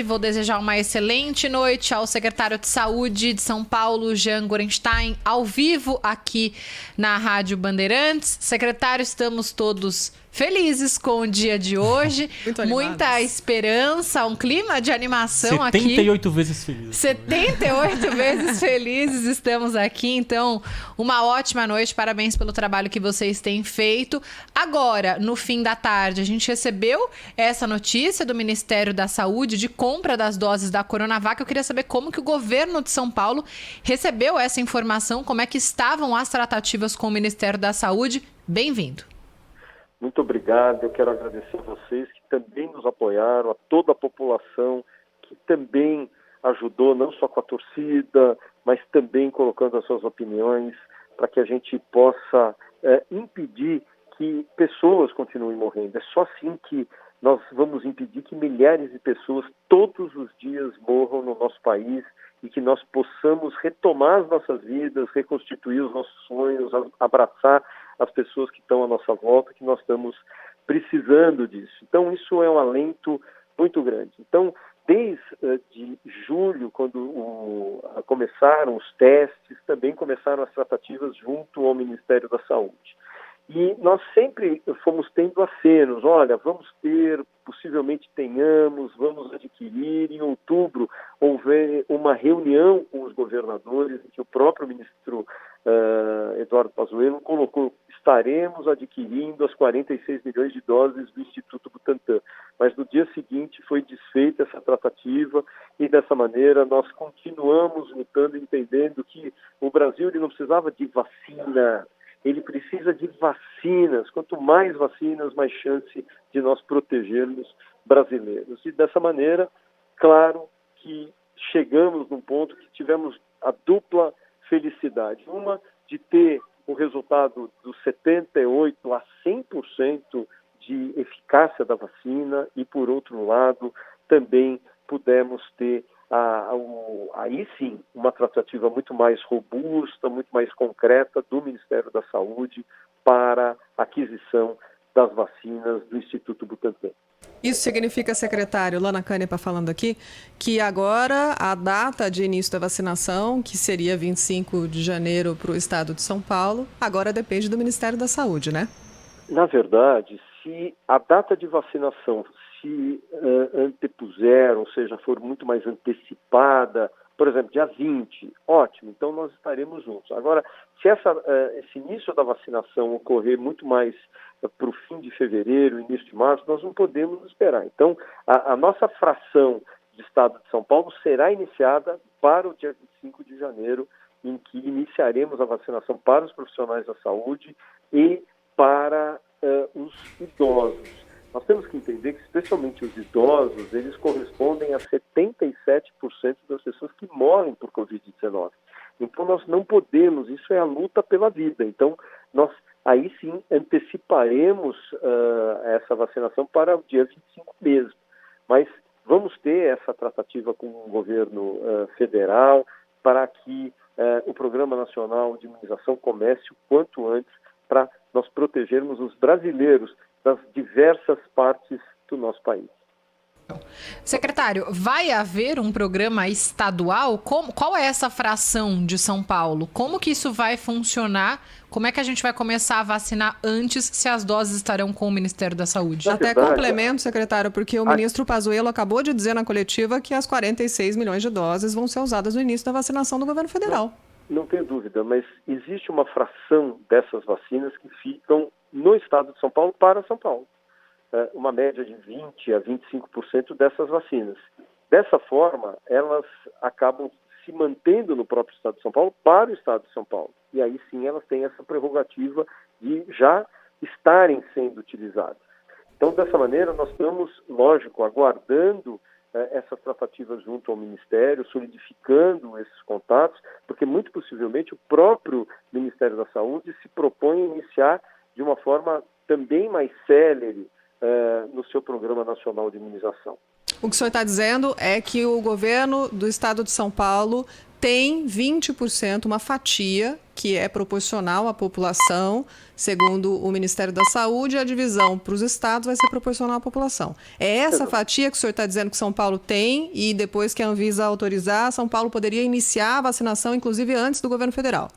Vou desejar uma excelente noite ao secretário de Saúde de São Paulo, Jean Gorenstein, ao vivo aqui na Rádio Bandeirantes. Secretário, estamos todos felizes com o dia de hoje. Muita esperança, um clima de animação 78 aqui. 78 vezes felizes. 78 vezes felizes estamos aqui. Então, uma ótima noite. Parabéns pelo trabalho que vocês têm feito. Agora, no fim da tarde, a gente recebeu essa notícia do Ministério da Saúde de compra das doses da Coronavac. Eu queria saber como que o governo de São Paulo recebeu essa informação, como é que estavam as tratativas com o Ministério da Saúde. Bem-vindo. Muito obrigado, eu quero agradecer a vocês que também nos apoiaram, a toda a população que também ajudou, não só com a torcida, mas também colocando as suas opiniões para que a gente possa impedir que pessoas continuem morrendo. É só assim que nós vamos impedir que milhares de pessoas todos os dias morram no nosso país e que nós possamos retomar as nossas vidas, reconstituir os nossos sonhos, abraçar as pessoas que estão à nossa volta, que nós estamos precisando disso. Então, isso é um alento muito grande. Então, desde julho, quando começaram os testes, também começaram as tratativas junto ao Ministério da Saúde. E nós sempre fomos tendo acenos, olha, vamos ter, possivelmente tenhamos, vamos adquirir. Em outubro houve uma reunião com os governadores, em que o próprio ministro Eduardo Pazuello colocou, estaremos adquirindo as 46 milhões de doses do Instituto Butantan. Mas no dia seguinte foi desfeita essa tratativa e dessa maneira nós continuamos lutando, entendendo que o Brasil ele não precisava de vacina, ele precisa de vacinas. Quanto mais vacinas, mais chance de nós protegermos brasileiros. E dessa maneira, claro que chegamos num ponto que tivemos a dupla felicidade. Uma de ter o resultado dos 78% a 100% de eficácia da vacina e, por outro lado, também pudemos ter aí sim, uma tratativa muito mais robusta, muito mais concreta do Ministério da Saúde para a aquisição das vacinas do Instituto Butantan. Isso significa, secretário, Lana Canepa falando aqui, que agora a data de início da vacinação, que seria 25 de janeiro para o estado de São Paulo, agora depende do Ministério da Saúde, né? Na verdade, se a data de vacinação se antepuser, ou seja, for muito mais antecipada, por exemplo, dia 20, ótimo, então nós estaremos juntos. Agora, se esse início da vacinação ocorrer muito mais para o fim de fevereiro, início de março, nós não podemos esperar. Então, a nossa fração de Estado de São Paulo será iniciada para o dia 25 de janeiro, em que iniciaremos a vacinação para os profissionais da saúde e para os idosos. Nós temos que entender que, especialmente os idosos, eles correspondem a 77% das pessoas que morrem por Covid-19. Então, nós não podemos, isso é a luta pela vida. Então, nós aí sim anteciparemos essa vacinação para o dia 25 mesmo. Mas vamos ter essa tratativa com o governo federal para que o Programa Nacional de Imunização comece o quanto antes para nós protegermos os brasileiros das diversas partes do nosso país. Secretário, vai haver um programa estadual? Qual é essa fração de São Paulo? Como que isso vai funcionar? Como é que a gente vai começar a vacinar antes, se as doses estarão com o Ministério da Saúde? Até complemento, secretário, porque o ministro Pazuello acabou de dizer na coletiva que as 46 milhões de doses vão ser usadas no início da vacinação do governo federal. Não tenho dúvida, mas existe uma fração dessas vacinas que ficam no estado de São Paulo para São Paulo. Uma média de 20% a 25% dessas vacinas. Dessa forma, elas acabam se mantendo no próprio estado de São Paulo para o estado de São Paulo. E aí sim elas têm essa prerrogativa de já estarem sendo utilizadas. Então, dessa maneira, nós estamos, lógico, aguardando essas tratativas junto ao Ministério, solidificando esses contatos, porque muito possivelmente o próprio Ministério da Saúde se propõe a iniciar de uma forma também mais célere no seu Programa Nacional de Imunização. O que o senhor está dizendo é que o governo do estado de São Paulo tem 20%, uma fatia que é proporcional à população, segundo o Ministério da Saúde, e a divisão para os estados vai ser proporcional à população. É essa fatia que o senhor está dizendo que São Paulo tem, e depois que a Anvisa autorizar, São Paulo poderia iniciar a vacinação, inclusive antes do governo federal?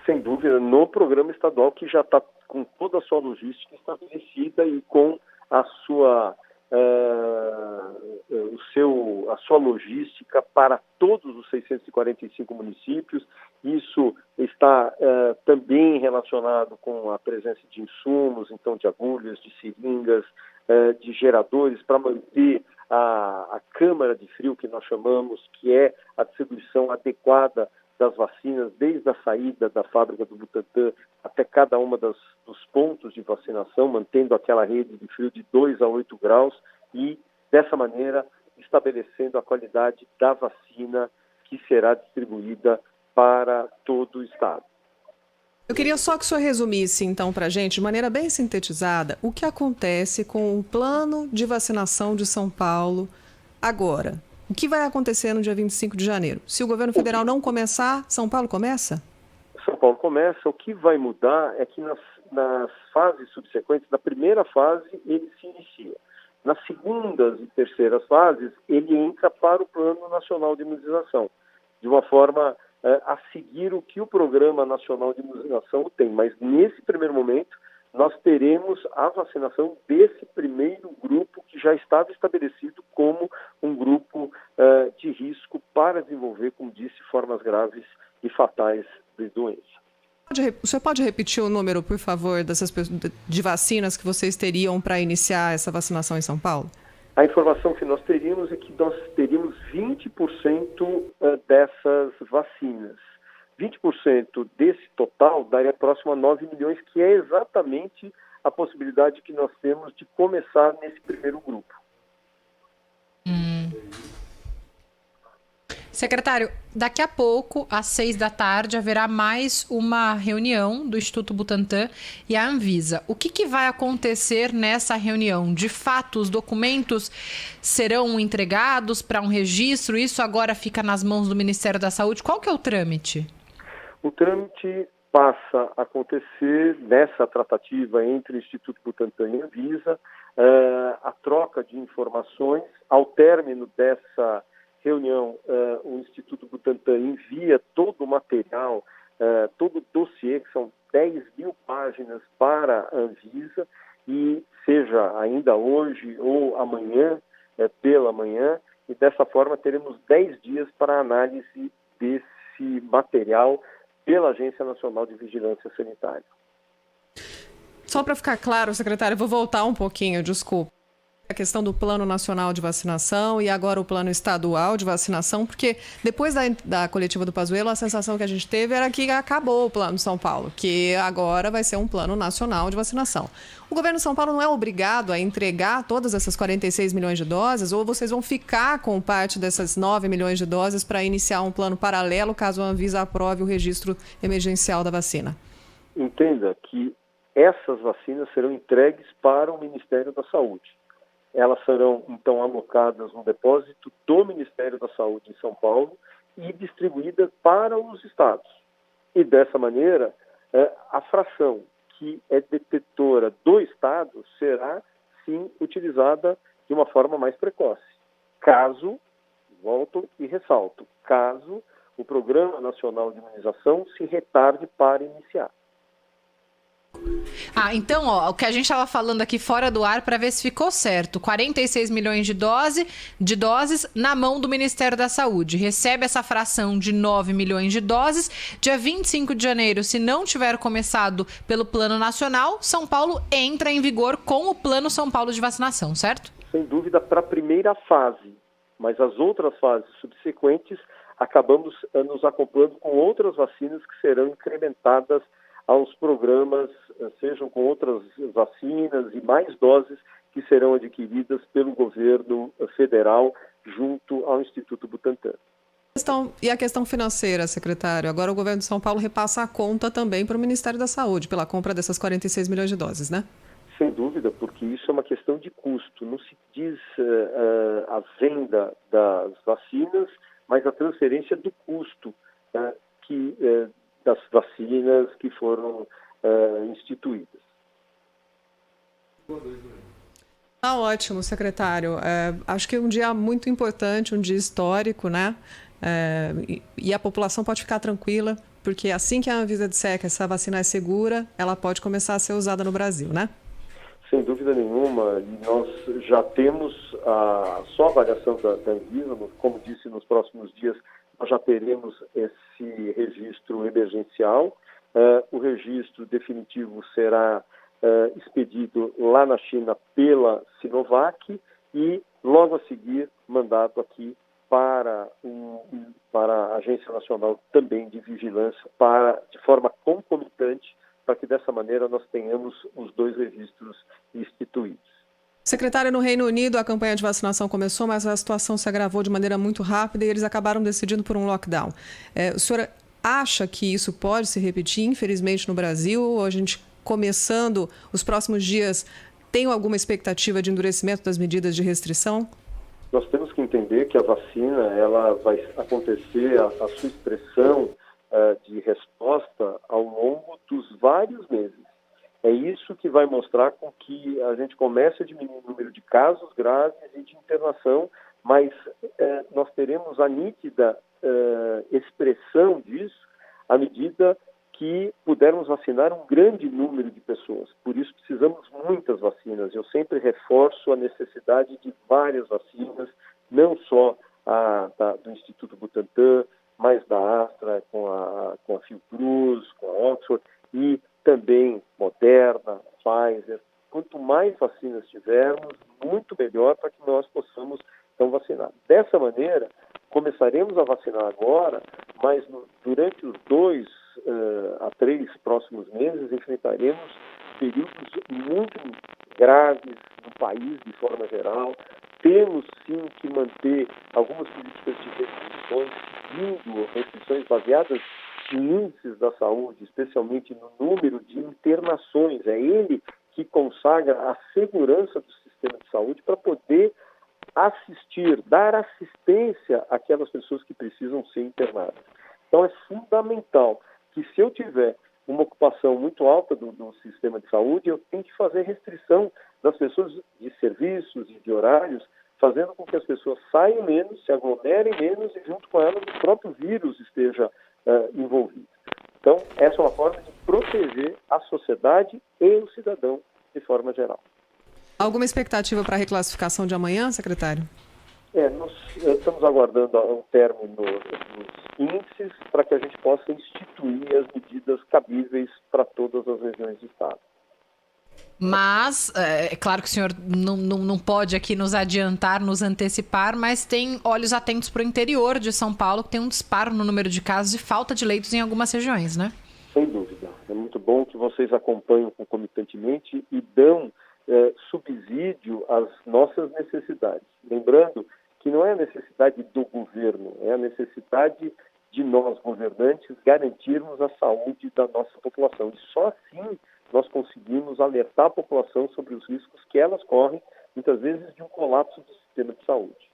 Sem dúvida, no programa estadual, que já está com toda a sua logística estabelecida e com a sua, a sua logística para todos os 645 municípios. Isso está também relacionado com a presença de insumos, então de agulhas, de seringas, de geradores, para manter a câmara de frio, que nós chamamos, que é a distribuição adequada das vacinas, desde a saída da fábrica do Butantan até cada uma dos pontos de vacinação, mantendo aquela rede de frio de 2 a 8 graus e, dessa maneira, estabelecendo a qualidade da vacina que será distribuída para todo o estado. Eu queria só que o senhor resumisse, então, para a gente, de maneira bem sintetizada, o que acontece com o plano de vacinação de São Paulo agora. O que vai acontecer no dia 25 de janeiro? Se o governo federal não começar, São Paulo começa? São Paulo começa. O que vai mudar é que nas fases subsequentes, na primeira fase, ele se inicia. Nas segundas e terceiras fases, ele entra para o Plano Nacional de Imunização, de uma forma a seguir o que o Programa Nacional de Imunização tem. Mas, nesse primeiro momento, nós teremos a vacinação desse primeiro grupo que já estava estabelecido como um grupo de risco para desenvolver, como disse, formas graves e fatais de doença. O senhor pode repetir o número, por favor, de vacinas que vocês teriam para iniciar essa vacinação em São Paulo? A informação que nós teríamos é que nós teríamos 20% dessas vacinas. 20% desse total daria próximo a 9 milhões, que é exatamente a possibilidade que nós temos de começar nesse primeiro grupo. Secretário, daqui a pouco, às 18h, haverá mais uma reunião do Instituto Butantan e a Anvisa. O que vai acontecer nessa reunião? De fato, os documentos serão entregados para um registro? Isso agora fica nas mãos do Ministério da Saúde? Qual que é o trâmite? O trâmite passa a acontecer nessa tratativa entre o Instituto Butantan e a Anvisa, a troca de informações. Ao término dessa reunião, o Instituto Butantan envia todo o material, todo o dossiê, que são 10 mil páginas, para a Anvisa, e seja ainda hoje ou amanhã, pela manhã, e dessa forma teremos 10 dias para a análise desse material pela Agência Nacional de Vigilância Sanitária. Só para ficar claro, secretário, eu vou voltar um pouquinho, desculpa. A questão do Plano Nacional de Vacinação e agora o Plano Estadual de Vacinação, porque depois da coletiva do Pazuello, a sensação que a gente teve era que acabou o Plano São Paulo, que agora vai ser um Plano Nacional de Vacinação. O governo de São Paulo não é obrigado a entregar todas essas 46 milhões de doses, ou vocês vão ficar com parte dessas 9 milhões de doses para iniciar um plano paralelo, caso a Anvisa aprove o registro emergencial da vacina? Entenda que essas vacinas serão entregues para o Ministério da Saúde. Elas serão, então, alocadas no depósito do Ministério da Saúde em São Paulo e distribuídas para os estados. E, dessa maneira, a fração que é detetora do estado será, sim, utilizada de uma forma mais precoce. Caso, volto e ressalto, caso o Programa Nacional de Imunização se retarde para iniciar. Então, o que a gente estava falando aqui fora do ar, para ver se ficou certo. 46 milhões de doses na mão do Ministério da Saúde. Recebe essa fração de 9 milhões de doses. Dia 25 de janeiro, se não tiver começado pelo Plano Nacional, São Paulo entra em vigor com o Plano São Paulo de vacinação, certo? Sem dúvida, para a primeira fase. Mas as outras fases subsequentes, acabamos nos acoplando com outras vacinas que serão incrementadas aos programas, sejam com outras vacinas e mais doses que serão adquiridas pelo governo federal junto ao Instituto Butantan. E a questão financeira, secretário? Agora o governo de São Paulo repassa a conta também para o Ministério da Saúde, pela compra dessas 46 milhões de doses, né? Sem dúvida, porque isso é uma questão de custo. Não se diz a venda das vacinas, mas a transferência do custo que das vacinas que foram instituídas. Tá ótimo, secretário. Acho que é um dia muito importante, um dia histórico, né? E a população pode ficar tranquila, porque assim que a Anvisa disser que essa vacina é segura, ela pode começar a ser usada no Brasil, né? Sem dúvida nenhuma, e nós já temos só a avaliação da Anvisa, como disse, nos próximos dias nós já teremos esse registro emergencial. O registro definitivo será expedido lá na China pela Sinovac e logo a seguir mandado aqui para a Agência Nacional também de Vigilância, de forma concomitante, para que dessa maneira nós tenhamos os dois registros instituídos. Secretário, no Reino Unido a campanha de vacinação começou, mas a situação se agravou de maneira muito rápida e eles acabaram decidindo por um lockdown. O senhor acha que isso pode se repetir, infelizmente, no Brasil? Ou a gente, começando os próximos dias, tem alguma expectativa de endurecimento das medidas de restrição? Nós temos que entender que a vacina ela vai acontecer, a sua expressão de resposta ao longo dos vários meses. É isso que vai mostrar com que a gente comece a diminuir o número de casos graves e de internação, mas nós teremos a nítida expressão disso à medida que pudermos vacinar um grande número de pessoas. Por isso precisamos muitas vacinas. Eu sempre reforço a necessidade de várias vacinas, não só do Instituto Butantan, mas da Astra, com a Fiocruz, com a Oxford, e também Moderna, Pfizer. Quanto mais vacinas tivermos, muito melhor para que nós possamos então vacinar. Dessa maneira, começaremos a vacinar agora, mas durante os 2 a 3 próximos meses enfrentaremos períodos muito graves no país de forma geral. Temos sim que manter algumas políticas de restrições, restrições baseadas em índices da saúde, especialmente no número de internações. É ele que consagra a segurança do sistema de saúde para poder dar assistência àquelas pessoas que precisam ser internadas. Então é fundamental que, se eu tiver uma ocupação muito alta do sistema de saúde, eu tenho que fazer restrição das pessoas de serviços e de horários, fazendo com que as pessoas saiam menos, se aglomerem menos e junto com elas o próprio vírus esteja envolvido. Então, essa é uma forma de proteger a sociedade e o cidadão de forma geral. Alguma expectativa para a reclassificação de amanhã, secretário? Nós estamos aguardando um término dos índices para que a gente possa instituir as medidas cabíveis para todas as regiões do Estado. Mas, é claro que o senhor não pode aqui nos adiantar, nos antecipar, mas tem olhos atentos para o interior de São Paulo, que tem um disparo no número de casos e falta de leitos em algumas regiões, né? Sem dúvida. É muito bom que vocês acompanham concomitantemente e dão subsídio às nossas necessidades. Lembrando que não é a necessidade do governo, é a necessidade de nós, governantes, garantirmos a saúde da nossa população. E só assim nós conseguimos alertar a população sobre os riscos que elas correm, muitas vezes, de um colapso do sistema de saúde.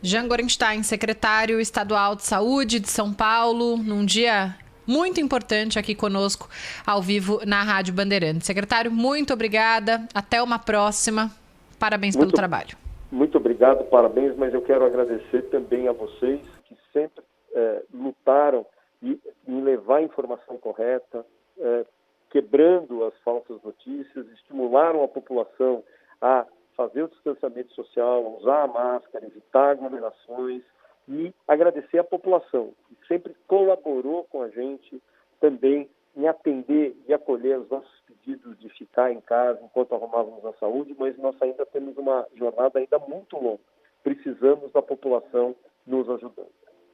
Jean Gorenstein, secretário estadual de saúde de São Paulo, num dia muito importante aqui conosco, ao vivo na Rádio Bandeirantes. Secretário, muito obrigada. Até uma próxima. Parabéns pelo trabalho. Muito obrigado, parabéns, mas eu quero agradecer também a vocês que sempre lutaram em levar a informação correta, quebrando as falsas notícias, estimularam a população a fazer o distanciamento social, usar a máscara, evitar aglomerações, e agradecer a população, que sempre colaborou com a gente também em atender e acolher os nossos pedidos de ficar em casa enquanto arrumávamos a saúde, mas nós ainda temos uma jornada ainda muito longa. Precisamos da população nos ajudando.